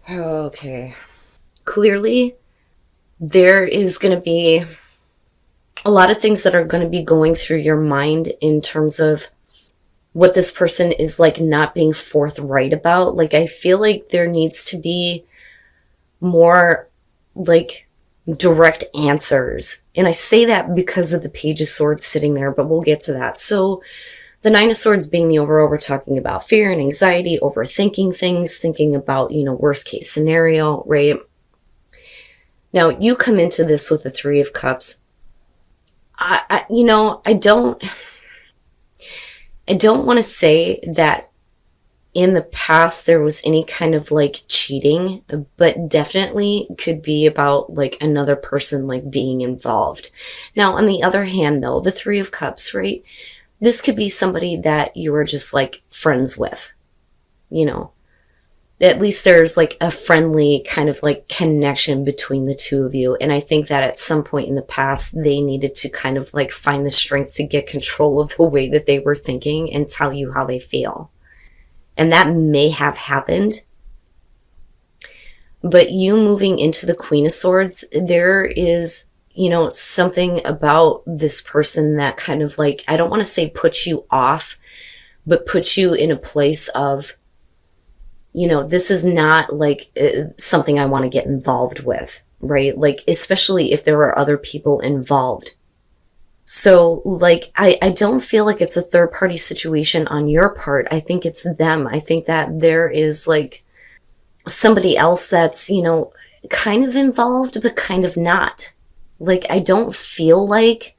Okay. Clearly, there is going to be a lot of things that are going to be going through your mind in terms of what this person is like not being forthright about. Like, I feel like there needs to be more like direct answers. And I say that because of the Page of Swords sitting there, but we'll get to that. So, the Nine of Swords being the overall, we're talking about fear and anxiety, overthinking things, thinking about, worst case scenario, right? Now, you come into this with the Three of Cups. I don't want to say that in the past there was any kind of like cheating, but definitely could be about like another person like being involved. Now, on the other hand, though, the Three of Cups, right? This could be somebody that you are just like friends with, you know. At least there's like a friendly kind of like connection between the two of you. And I think that at some point in the past, they needed to kind of like find the strength to get control of the way that they were thinking and tell you how they feel. And that may have happened. But you moving into the Queen of Swords, there is, something about this person that kind of like, I don't want to say puts you off, but puts you in a place of, this is not like something I want to get involved with, right? Like, especially if there are other people involved. So, like, I don't feel like it's a third party situation on your part. I think it's them. I think that there is like somebody else that's, kind of involved, but kind of not. Like, I don't feel like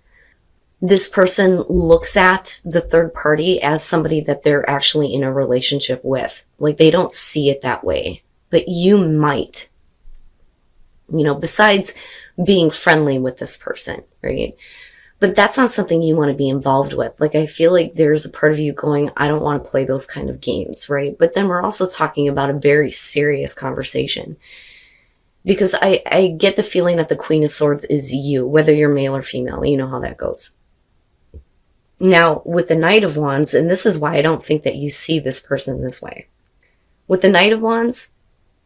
this person looks at the third party as somebody that they're actually in a relationship with. Like, they don't see it that way. But you might, besides being friendly with this person, right? But that's not something you want to be involved with. Like, I feel like there's a part of you going, I don't want to play those kind of games, right? But then we're also talking about a very serious conversation. Because I get the feeling that the Queen of Swords is you, whether you're male or female. You know how that goes. Now, with the Knight of Wands, and this is why I don't think that you see this person this way. With the Knight of Wands,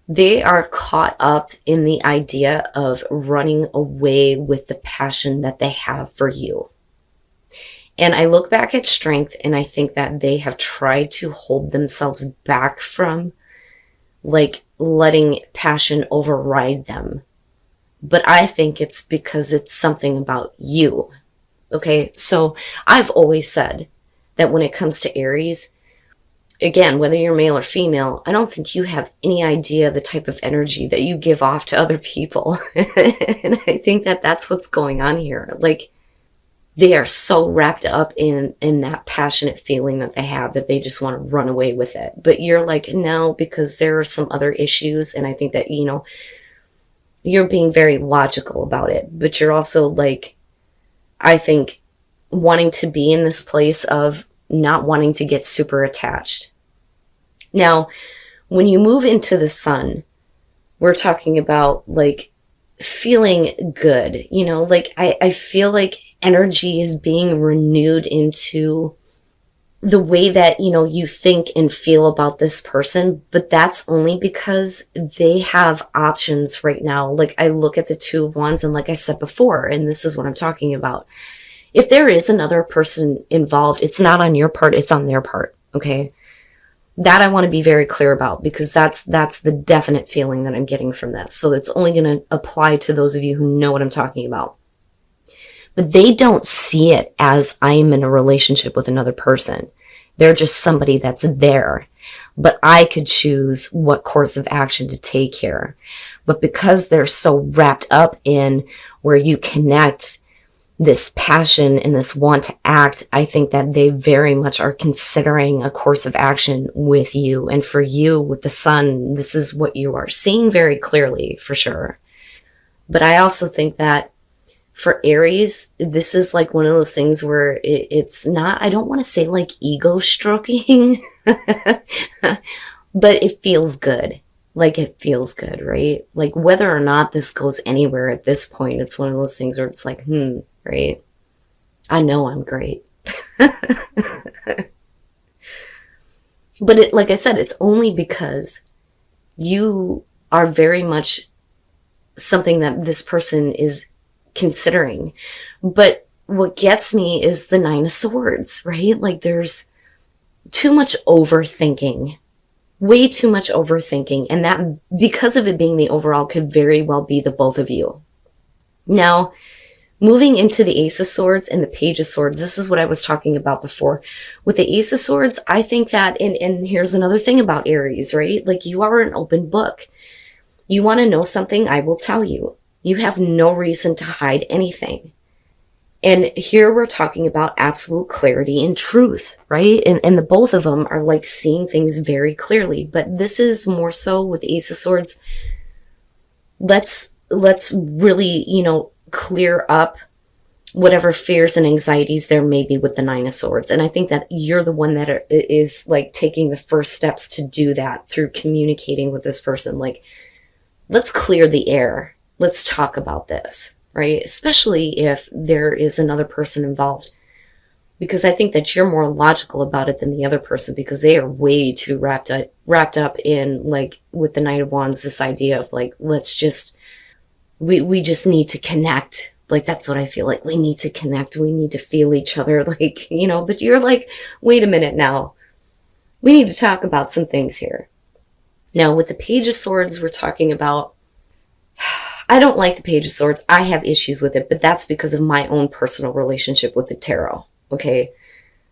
they are caught up in the idea of running away with the passion that they have for you. And I look back at Strength and I think that they have tried to hold themselves back from like letting passion override them. But I think it's because it's something about you. Okay, so I've always said that when it comes to Aries, again, whether you're male or female, I don't think you have any idea the type of energy that you give off to other people. And I think that that's what's going on here. Like, they are so wrapped up in that passionate feeling that they have that they just want to run away with it. But you're like, no, because there are some other issues. And I think that, you're being very logical about it. But you're also like, I think, wanting to be in this place of not wanting to get super attached. Now, when you move into the Sun, we're talking about like feeling good. Like I feel like energy is being renewed into the way that, you think and feel about this person, but that's only because they have options right now. Like, I look at the Two of Wands, and like I said before, and this is what I'm talking about. If there is another person involved, it's not on your part, it's on their part. Okay. That I want to be very clear about, because that's the definite feeling that I'm getting from this. So it's only going to apply to those of you who know what I'm talking about. But they don't see it as I'm in a relationship with another person. They're just somebody that's there. But I could choose what course of action to take here. But because they're so wrapped up in where you connect this passion and this want to act, I think that they very much are considering a course of action with you. And for you, with the Sun, this is what you are seeing very clearly, for sure. But I also think that for Aries, this is like one of those things where it's not, I don't want to say like ego stroking, but it feels good. Like, it feels good, right? Like, whether or not this goes anywhere at this point, it's one of those things where it's like, right? I know I'm great. But like I said, it's only because you are very much something that this person is considering. But what gets me is the Nine of Swords, right? Like there's too much overthinking, way too much overthinking. And that, because of it being the overall, could very well be the both of you. Now, moving into the Ace of Swords and the Page of Swords, this is what I was talking about before. With the Ace of Swords, I think that, and here's another thing about Aries, right? Like you are an open book. You want to know something, I will tell you. You have no reason to hide anything. And here we're talking about absolute clarity and truth, right? And the both of them are like seeing things very clearly. But this is more so with the Ace of Swords. Let's really, clear up whatever fears and anxieties there may be with the Nine of Swords. And I think that you're the one that is like taking the first steps to do that through communicating with this person. Like, let's clear the air. Let's talk about this, right? Especially if there is another person involved. Because I think that you're more logical about it than the other person, because they are way too wrapped up in, like, with the Knight of Wands, this idea of like, let's just, we just need to connect. Like, that's what I feel like. We need to connect. We need to feel each other. Like, but you're like, wait a minute now. We need to talk about some things here. Now, with the Page of Swords, we're talking about, I don't like the Page of Swords. I have issues with it, but that's because of my own personal relationship with the tarot. Okay?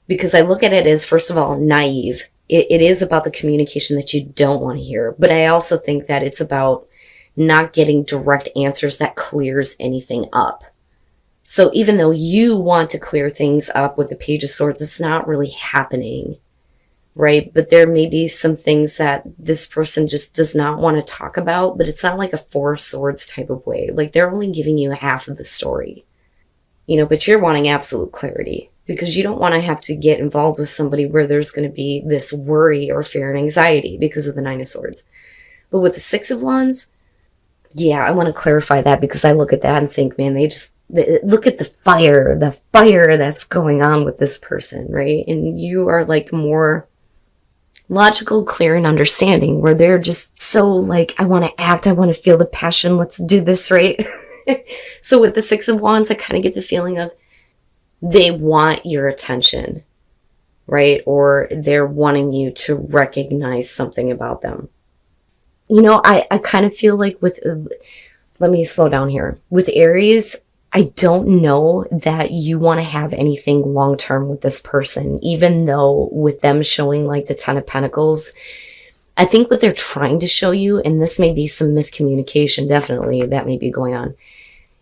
Because I look at it as, first of all, naive. It is about the communication that you don't want to hear. But I also think that it's about not getting direct answers that clears anything up. So even though you want to clear things up with the Page of Swords, it's not really happening, right? But there may be some things that this person just does not want to talk about, but it's not like a Four of Swords type of way. Like they're only giving you half of the story, but you're wanting absolute clarity because you don't want to have to get involved with somebody where there's going to be this worry or fear and anxiety because of the Nine of Swords. But with the Six of Wands, yeah, I want to clarify that because I look at that and think, man, look at the fire that's going on with this person, right? And you are like more logical, clear, and understanding, where they're just so like, I want to act, I want to feel the passion, let's do this, right? So with the Six of Wands, I kind of get the feeling of they want your attention, right? Or they're wanting you to recognize something about them. I kind of feel like let me slow down here. With Aries, I don't know that you want to have anything long-term with this person, even though with them showing like the Ten of Pentacles, I think what they're trying to show you, and this may be some miscommunication, definitely, that may be going on,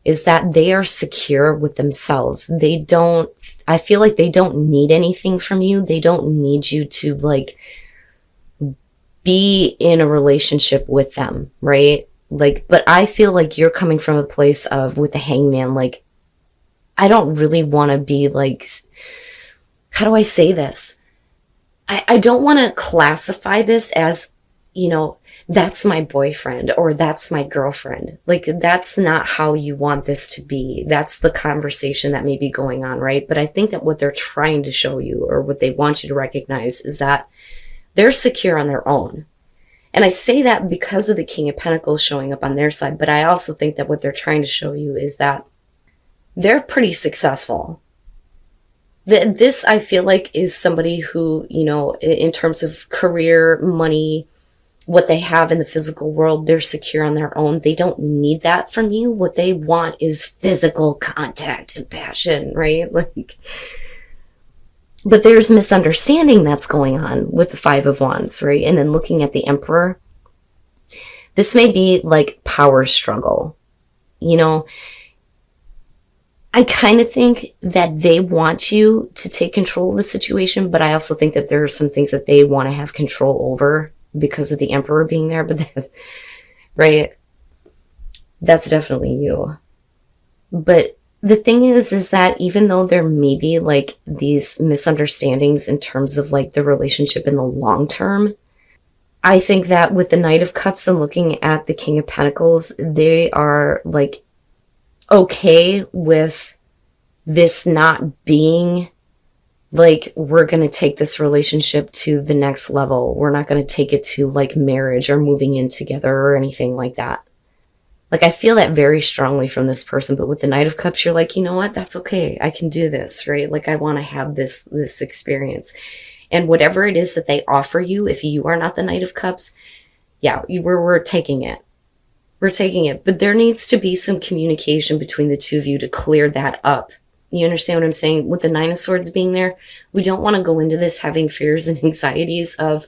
is that they are secure with themselves. I feel like they don't need anything from you. They don't need you to like be in a relationship with them, right? Like, but I feel like you're coming from a place of, with the Hangman, like, I don't really want to be like, how do I say this? I don't want to classify this as, that's my boyfriend or that's my girlfriend. Like, that's not how you want this to be. That's the conversation that may be going on, right? But I think that what they're trying to show you, or what they want you to recognize, is that they're secure on their own. And I say that because of the King of Pentacles showing up on their side, but I also think that what they're trying to show you is that they're pretty successful. This, I feel like, is somebody who, in terms of career, money, what they have in the physical world, they're secure on their own. They don't need that from you. What they want is physical contact and passion, right? Like, but there's misunderstanding that's going on with the Five of Wands, right? And then looking at the Emperor, this may be like power struggle. I kind of think that they want you to take control of the situation, but I also think that there are some things that they want to have control over because of the Emperor being there. But right? That's definitely you. But the thing is that even though there may be like these misunderstandings in terms of like the relationship in the long term, I think that with the Knight of Cups and looking at the King of Pentacles, they are like okay with this not being like, we're going to take this relationship to the next level. We're not going to take it to like marriage or moving in together or anything like that. Like, I feel that very strongly from this person, but with the Knight of Cups, you're like, you know what? That's okay. I can do this, right? Like, I want to have this experience. And whatever it is that they offer you, if you are not the Knight of Cups, yeah, we're taking it. We're taking it. But there needs to be some communication between the two of you to clear that up. You understand what I'm saying? With the Nine of Swords being there, we don't want to go into this having fears and anxieties of,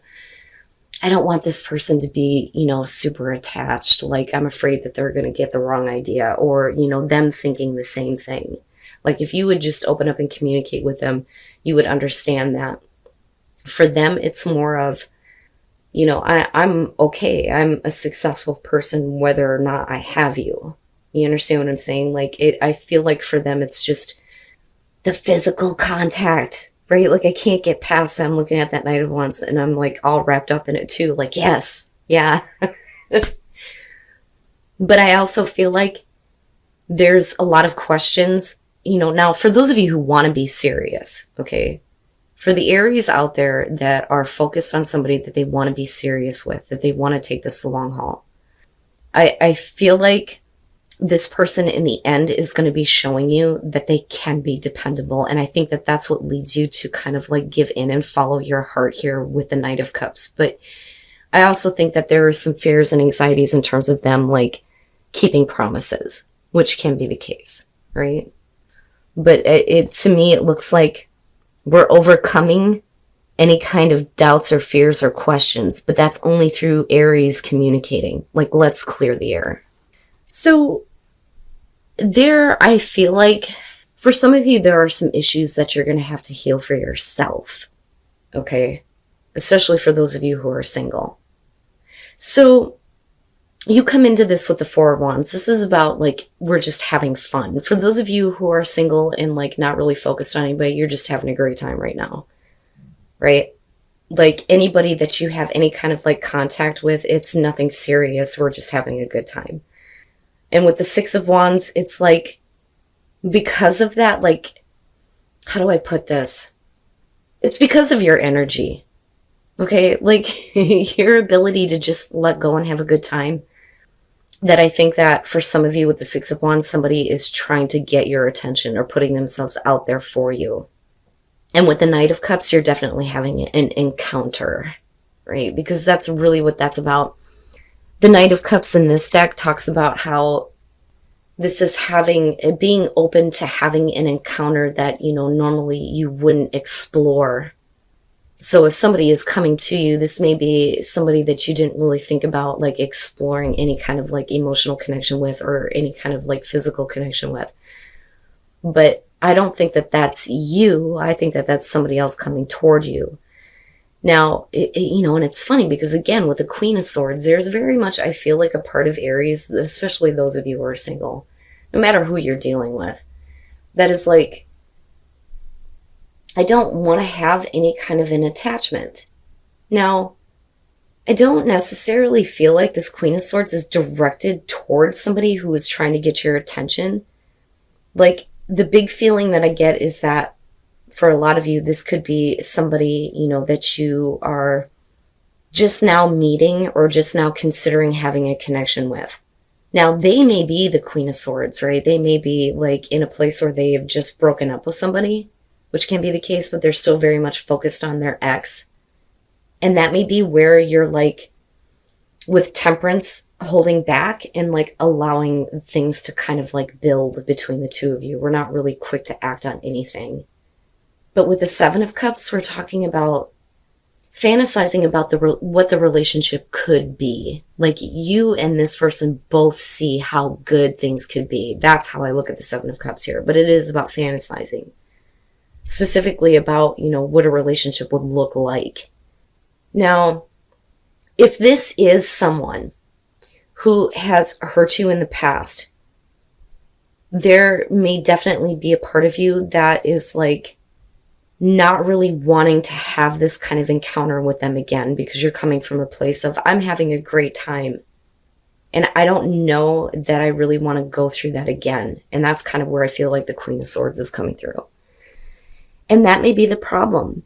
I don't want this person to be, super attached. Like, I'm afraid that they're going to get the wrong idea, or, them thinking the same thing. Like, if you would just open up and communicate with them, you would understand that for them, it's more of, I'm okay. I'm a successful person, whether or not I have you. You understand what I'm saying? Like, I feel like for them, it's just the physical contact, right? Like, I can't get past them looking at that Knight of Wands, and I'm like all wrapped up in it too. Like, yes, yeah. But I also feel like there's a lot of questions, now for those of you who want to be serious, okay? For the Aries out there that are focused on somebody that they want to be serious with, that they want to take this the long haul, I feel like this person in the end is going to be showing you that they can be dependable. And I think that that's what leads you to kind of like give in and follow your heart here with the Knight of Cups. But I also think that there are some fears and anxieties in terms of them like keeping promises, which can be the case, right? But to me, it looks like we're overcoming any kind of doubts or fears or questions, but that's only through Aries communicating. Like, let's clear the air. So I feel like for some of you, there are some issues that you're going to have to heal for yourself. Okay. Especially for those of you who are single. So you come into this with the Four of Wands. This is about like, we're just having fun. For those of you who are single and like not really focused on anybody, you're just having a great time right now. Right? Like anybody that you have any kind of like contact with, it's nothing serious. We're just having a good time. And with the Six of Wands, it's like, because of that, like, how do I put this? It's because of your energy. Okay? Like your ability to just let go and have a good time. That I think that for some of you with the Six of Wands, somebody is trying to get your attention or putting themselves out there for you. And with the Knight of Cups, you're definitely having an encounter, right? Because that's really what that's about. The Knight of Cups in this deck talks about how this is being open to having an encounter that, normally you wouldn't explore. So if somebody is coming to you, this may be somebody that you didn't really think about, like exploring any kind of like emotional connection with or any kind of like physical connection with. But I don't think that that's you. I think that that's somebody else coming toward you. Now, and it's funny because, again, with the Queen of Swords, there's very much, I feel like, a part of Aries, especially those of you who are single, no matter who you're dealing with, that is like, I don't want to have any kind of an attachment. Now, I don't necessarily feel like this Queen of Swords is directed towards somebody who is trying to get your attention. Like, the big feeling that I get is that for a lot of you, this could be somebody, that you are just now meeting or just now considering having a connection with. Now, they may be the Queen of Swords, right? They may be like in a place where they have just broken up with somebody, which can be the case, but they're still very much focused on their ex. And that may be where you're like, with Temperance, holding back and like allowing things to kind of like build between the two of you. We're not really quick to act on anything. But with the Seven of Cups, we're talking about fantasizing about what the relationship could be. Like you and this person both see how good things could be. That's how I look at the Seven of Cups here. But it is about fantasizing. Specifically about, what a relationship would look like. Now, if this is someone who has hurt you in the past, there may definitely be a part of you that is like not really wanting to have this kind of encounter with them again, because you're coming from a place of, I'm having a great time and I don't know that I really want to go through that again. And that's kind of where I feel like the Queen of Swords is coming through. And that may be the problem.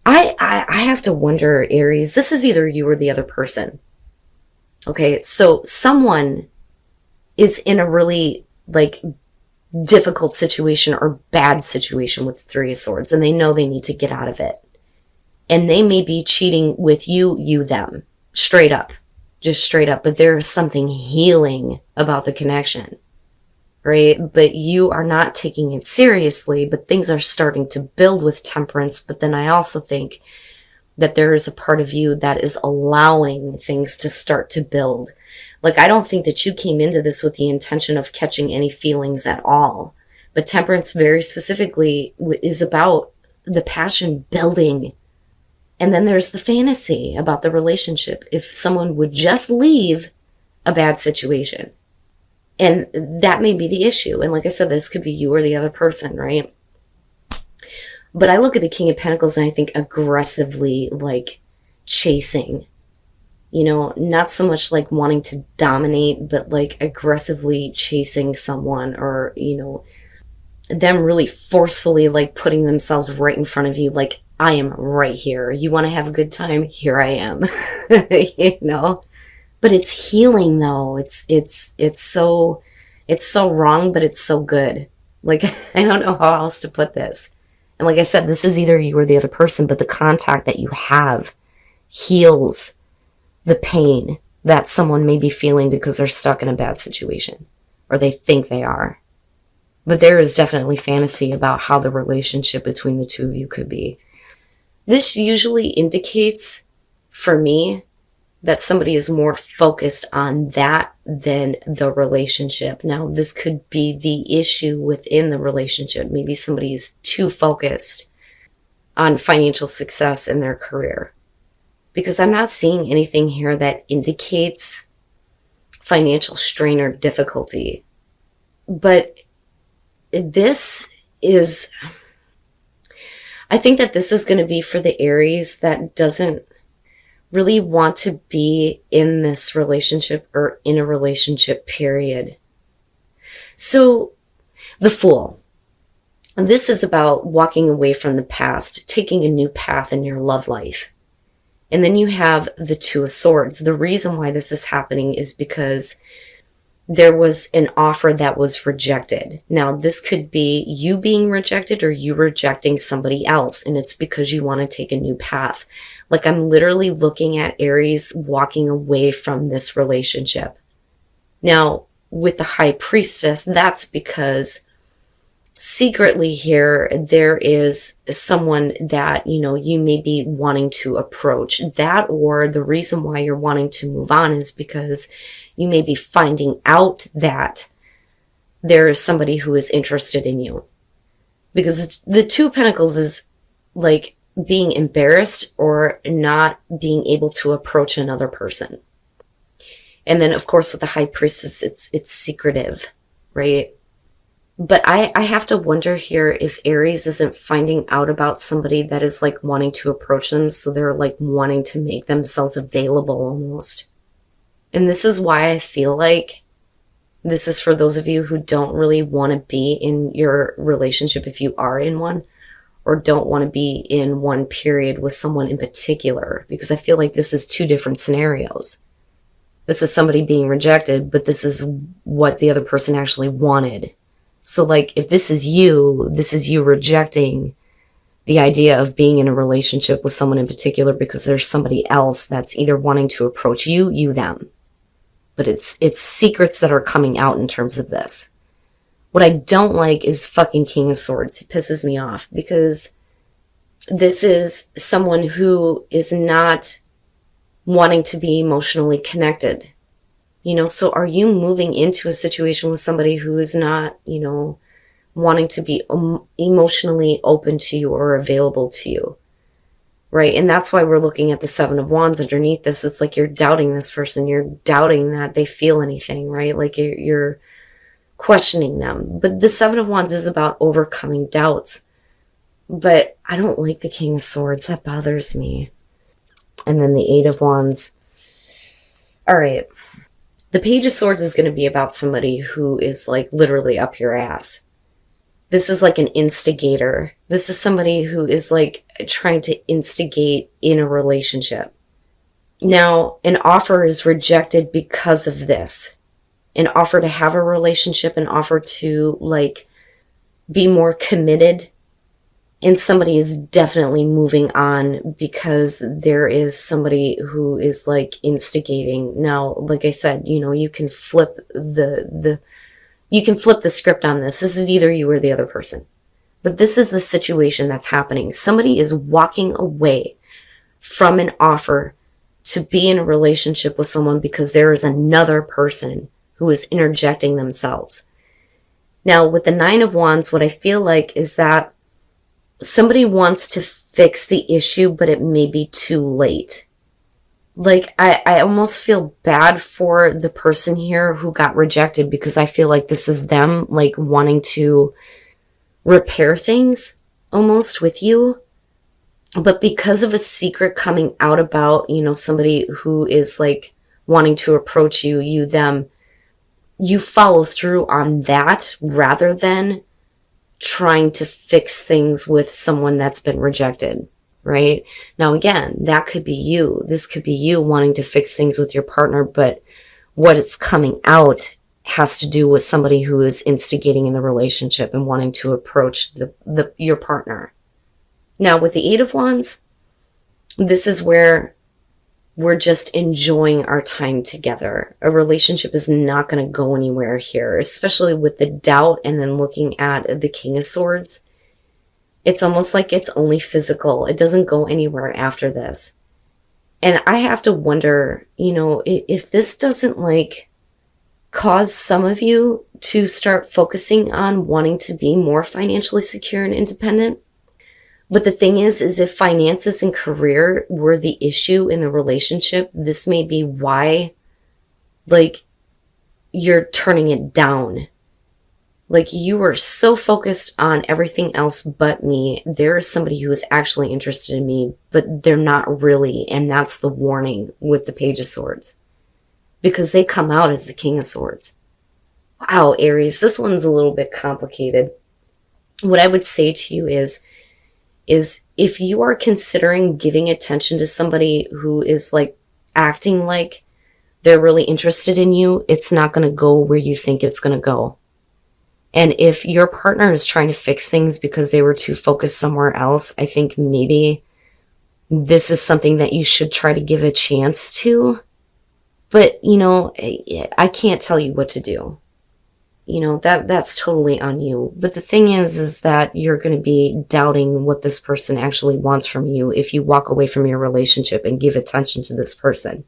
I have to wonder, Aries, this is either you or the other person. Okay, so someone is in a really like difficult situation or bad situation with the Three of Swords, and they know they need to get out of it. And they may be cheating with you, them. Straight up. Just straight up. But there is something healing about the connection. Right? But you are not taking it seriously, but things are starting to build with Temperance. But then I also think that there is a part of you that is allowing things to start to build. Like, I don't think that you came into this with the intention of catching any feelings at all. But Temperance very specifically is about the passion building. And then there's the fantasy about the relationship. If someone would just leave a bad situation. And that may be the issue. And like I said, this could be you or the other person, right? But I look at the King of Pentacles and I think aggressively like chasing. You know, not so much like wanting to dominate, but like aggressively chasing someone, or, you know, them really forcefully like putting themselves right in front of you. Like, I am right here. You want to have a good time? Here I am. You know? But it's healing though. It's so wrong, but it's so good. Like, I don't know how else to put this. And like I said, this is either you or the other person, but the contact that you have heals the pain that someone may be feeling because they're stuck in a bad situation, or they think they are. But there is definitely fantasy about how the relationship between the two of you could be. This usually indicates, for me, that somebody is more focused on that than the relationship. Now, this could be the issue within the relationship. Maybe somebody is too focused on financial success in their career. Because I'm not seeing anything here that indicates financial strain or difficulty. But this is, I think that this is going to be for the Aries that doesn't really want to be in this relationship or in a relationship, period. So, the Fool. This is about walking away from the past, taking a new path in your love life. And then you have the Two of Swords. The reason why this is happening is because there was an offer that was rejected. Now, this could be you being rejected or you rejecting somebody else, and it's because you want to take a new path. Like, I'm literally looking at Aries walking away from this relationship. Now, with the High Priestess, that's because secretly here, there is someone that, you know, you may be wanting to approach. That, or the reason why you're wanting to move on is because you may be finding out that there is somebody who is interested in you. Because the Two of Pentacles is like being embarrassed or not being able to approach another person. And then, of course, with the High Priestess, it's secretive, right? But I have to wonder here if Aries isn't finding out about somebody that is like wanting to approach them. So they're like wanting to make themselves available almost. And this is why I feel like this is for those of you who don't really want to be in your relationship if you are in one, or don't want to be in one period with someone in particular, because I feel like this is two different scenarios. This is somebody being rejected, but this is what the other person actually wanted. So like, if this is you rejecting the idea of being in a relationship with someone in particular because there's somebody else that's either wanting to approach you, them. But it's secrets that are coming out in terms of this. What I don't like is the fucking King of Swords. It pisses me off because this is someone who is not wanting to be emotionally connected. You know, so are you moving into a situation with somebody who is not, you know, wanting to be emotionally open to you or available to you? Right? And that's why we're looking at the Seven of Wands underneath this. It's like you're doubting this person. You're doubting that they feel anything, right? Like you're questioning them. But the Seven of Wands is about overcoming doubts. But I don't like the King of Swords. That bothers me. And then the Eight of Wands. All right. The Page of Swords is going to be about somebody who is like literally up your ass. This is like an instigator. This is somebody who is like trying to instigate in a relationship. Now, an offer is rejected because of this. An offer to have a relationship, an offer to like be more committed, and somebody is definitely moving on because there is somebody who is like instigating. Now, like I said, you can flip you can flip the script on this. This is either you or the other person. But this is the situation that's happening. Somebody is walking away from an offer to be in a relationship with someone because there is another person who is interjecting themselves. Now, with the Nine of Wands, what I feel like is that somebody wants to fix the issue, but it may be too late. Like, I almost feel bad for the person here who got rejected, because I feel like this is them, like, wanting to repair things almost with you. But because of a secret coming out about, somebody who is like wanting to approach you, them, you follow through on that rather than trying to fix things with someone that's been rejected, right? Now, again, that could be you. This could be you wanting to fix things with your partner, but what is coming out has to do with somebody who is instigating in the relationship and wanting to approach your partner. Now, with the Eight of Wands, this is where we're just enjoying our time together. A relationship is not going to go anywhere here, especially with the doubt and then looking at the King of Swords. It's almost like it's only physical. It doesn't go anywhere after this. And I have to wonder, if this doesn't like cause some of you to start focusing on wanting to be more financially secure and independent. But the thing is if finances and career were the issue in the relationship, this may be why, like, you're turning it down. Like, you are so focused on everything else but me. There is somebody who is actually interested in me, but they're not really. And that's the warning with the Page of Swords, because they come out as the King of Swords. Wow, Aries, this one's a little bit complicated. What I would say to you is if you are considering giving attention to somebody who is like acting like they're really interested in you, it's not going to go where you think it's going to go. And if your partner is trying to fix things because they were too focused somewhere else, I think maybe this is something that you should try to give a chance to. But, I can't tell you what to do. That's totally on you. But the thing is that you're going to be doubting what this person actually wants from you if you walk away from your relationship and give attention to this person.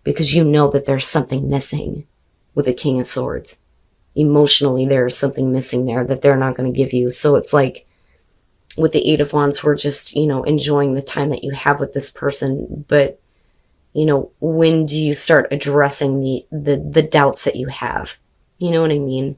Because you know that there's something missing with the King of Swords. Emotionally, there's something missing there that they're not going to give you. So it's like with the Eight of Wands, we're just, enjoying the time that you have with this person. But, when do you start addressing the doubts that you have? You know what I mean?